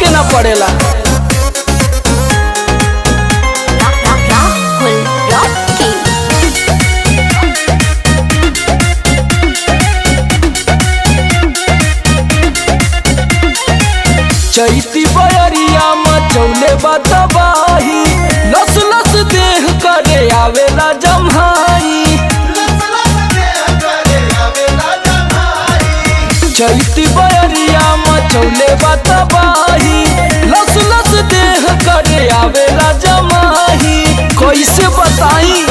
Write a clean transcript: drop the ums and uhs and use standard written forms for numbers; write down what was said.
के ना पड़ेला। चैती बयरिया मचौले बतबाही, लस लस देह करे आवेला जम्हाई। चैती बयरिया मचौले बतबाही, लस लस देह करे आवेला जमाही। कैसे बताई